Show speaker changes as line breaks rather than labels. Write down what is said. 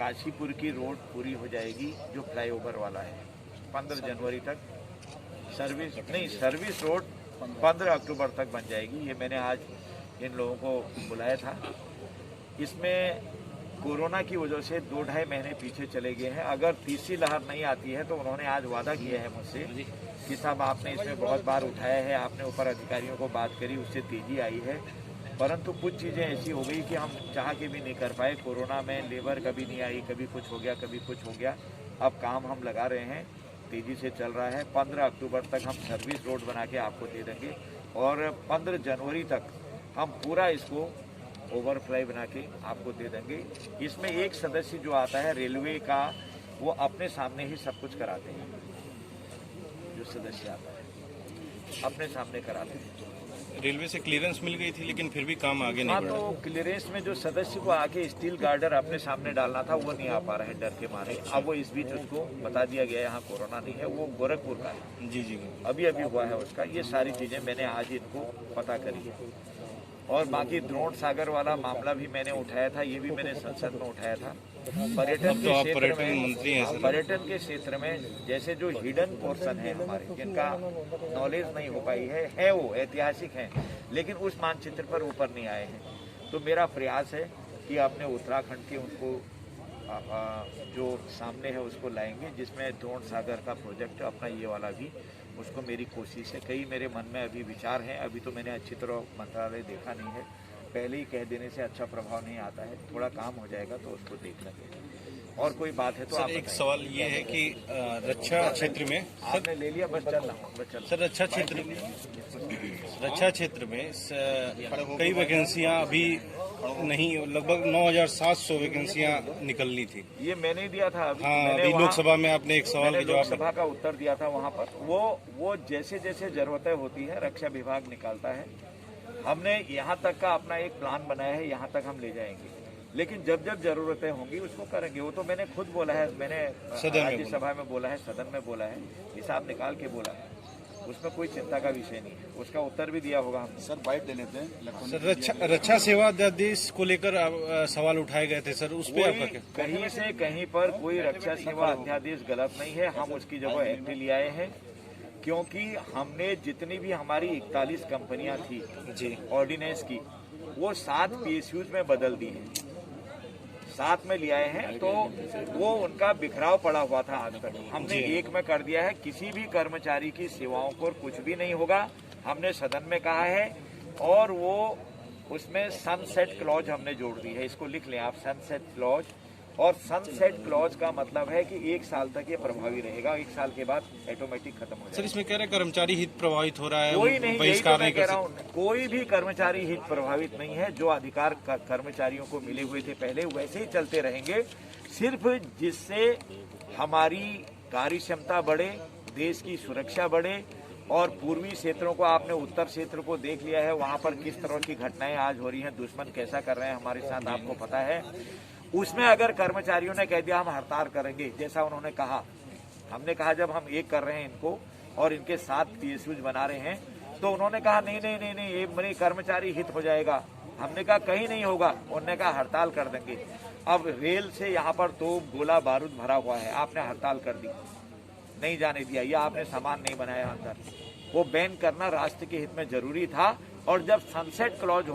काशीपुर की रोड पूरी हो जाएगी, जो फ्लाईओवर वाला है 15 जनवरी तक। सर्विस रोड 15 अक्टूबर तक बन जाएगी। ये मैंने आज इन लोगों को बुलाया था। इसमें कोरोना की वजह से 2-2.5 महीने पीछे चले गए हैं। अगर तीसरी लहर नहीं आती है तो उन्होंने आज वादा किया है मुझसे कि साहब आपने इसमें बहुत बार उठाया है, आपने ऊपर अधिकारियों को बात करी, उससे तेजी आई है, परंतु कुछ चीज़ें ऐसी हो गई कि हम चाह के भी नहीं कर पाए। कोरोना में लेबर कभी नहीं आई, कभी कुछ हो गया, कभी कुछ हो गया। अब काम हम लगा रहे हैं, तेज़ी से चल रहा है। 15 अक्टूबर तक हम सर्विस रोड बना के आपको दे देंगे और 15 जनवरी तक हम पूरा इसको ओवरफ्लाई बना के आपको दे देंगे। इसमें एक सदस्य जो आता है रेलवे का, वो अपने सामने ही सब कुछ कराते हैं। जो सदस्य आता है अपने सामने कराते हैं।
रेलवे से क्लियरेंस मिल गई थी लेकिन फिर भी काम आगे नहीं बढ़ा।
तो क्लियरेंस में जो सदस्य को आके स्टील गार्डर अपने सामने डालना था वो नहीं आ पा रहा है डर के मारे। अब वो इस बीच उसको बता दिया गया यहाँ कोरोना नहीं है, वो गोरखपुर का है।
जी
अभी हुआ है उसका। ये सारी चीजें मैंने आज इनको पता करी है। और बाकी द्रोण सागर वाला मामला भी मैंने उठाया था, ये भी मैंने संसद में उठाया था। पर्यटन के क्षेत्र में जैसे जो हिडन पोर्शन है हमारे, जिनका नॉलेज नहीं हो पाई है वो ऐतिहासिक हैं, लेकिन उस मानचित्र पर ऊपर नहीं आए हैं। तो मेरा प्रयास है कि अपने उत्तराखंड के उनको जो सामने है उसको लाएंगे, जिसमें द्रोण सागर का प्रोजेक्ट अपना ये वाला भी, उसको मेरी कोशिश है। कई मेरे मन में अभी विचार हैं, अभी तो मैंने अच्छी तरह मंत्रालय देखा नहीं है। पहले ही कह देने से अच्छा प्रभाव नहीं आता है, थोड़ा काम हो जाएगा तो उसको देख लेंगे। और कोई बात है तो
सर, एक सवाल ये है कि रक्षा क्षेत्र में
आपने ले लिया, बस चल रहा।
सर, रक्षा क्षेत्र में कई वैकेंसियां अभी नहीं, लगभग 9,700 वैकेंसियां निकलनी थी।
ये मैंने दिया था अभी।
हाँ, अभी लोकसभा में आपने एक सवाल के जवाब
लोकसभा का उत्तर दिया था। वहाँ पर वो जैसे जैसे जरूरतें होती है रक्षा विभाग निकालता है। हमने यहाँ तक का अपना एक प्लान बनाया है, यहाँ तक हम ले जाएंगे, लेकिन जब जब जरूरतें होंगी उसको करेंगे। वो तो मैंने खुद बोला है, मैंने राज्यसभा में बोला है, सदन में बोला है, हिसाब निकाल के बोला है। उसमें कोई चिंता का विषय नहीं है। उसका उत्तर भी दिया होगा हम।
सर, बाइट ले लेते हैं।
सर, रक्षा सेवा अध्यादेश को लेकर सवाल उठाए गए थे सर, उस पर आपका क्या?
कहीं से कहीं पर कोई रक्षा सेवा अध्यादेश गलत नहीं है। हम उसकी जगह एक्ट ले आए हैं, क्योंकि हमने जितनी भी हमारी 41 कंपनियां थी जी ऑर्डिनेंस की, वो 7 PSUs में बदल दी है, 7 में ले आए हैं। तो वो उनका बिखराव पड़ा हुआ था आज तक, हमने एक में कर दिया है। किसी भी कर्मचारी की सेवाओं को कुछ भी नहीं होगा, हमने सदन में कहा है। और वो उसमें सनसेट क्लॉज हमने जोड़ दी है, इसको लिख लें आप, सनसेट क्लॉज। और सनसेट क्लॉज का मतलब है कि 1 साल तक ये प्रभावी रहेगा, 1 साल के बाद ऑटोमेटिक खत्म हो जाएगा।
सर, इसमें कह रहे हैं कर्मचारी हित प्रभावित हो रहा है,
कोई नहीं, यही तो मैं कह रहा हूँ, कोई भी कर्मचारी हित प्रभावित नहीं है। जो अधिकार कर्मचारियों को मिले हुए थे पहले, वैसे ही चलते रहेंगे। सिर्फ जिससे हमारी कार्य क्षमता बढ़े, देश की सुरक्षा बढ़े। और पूर्वी क्षेत्रों को, आपने उत्तर क्षेत्र को देख लिया है, वहाँ पर किस तरह की घटनाएं आज हो रही हैं, दुश्मन कैसा कर रहे हैं हमारे साथ, आपको पता है। उसमें अगर कर्मचारियों ने कह दिया हम हड़ताल करेंगे, जैसा उन्होंने कहा, हमने कहा जब हम एक कर रहे हैं इनको और इनके 7 PSUs बना रहे हैं, तो उन्होंने कहा नहीं, ये मेरे कर्मचारी हित हो जाएगा। हमने कहा कहीं नहीं होगा, उन्होंने कहा हड़ताल कर देंगे। अब रेल से यहाँ पर तो गोला बारूद भरा हुआ है, आपने हड़ताल कर दी, नहीं जाने दिया, या आपने सामान नहीं बनाया अंदर। वो बैन करना राष्ट्र के हित में जरूरी था। और जब सनसेट क्लॉज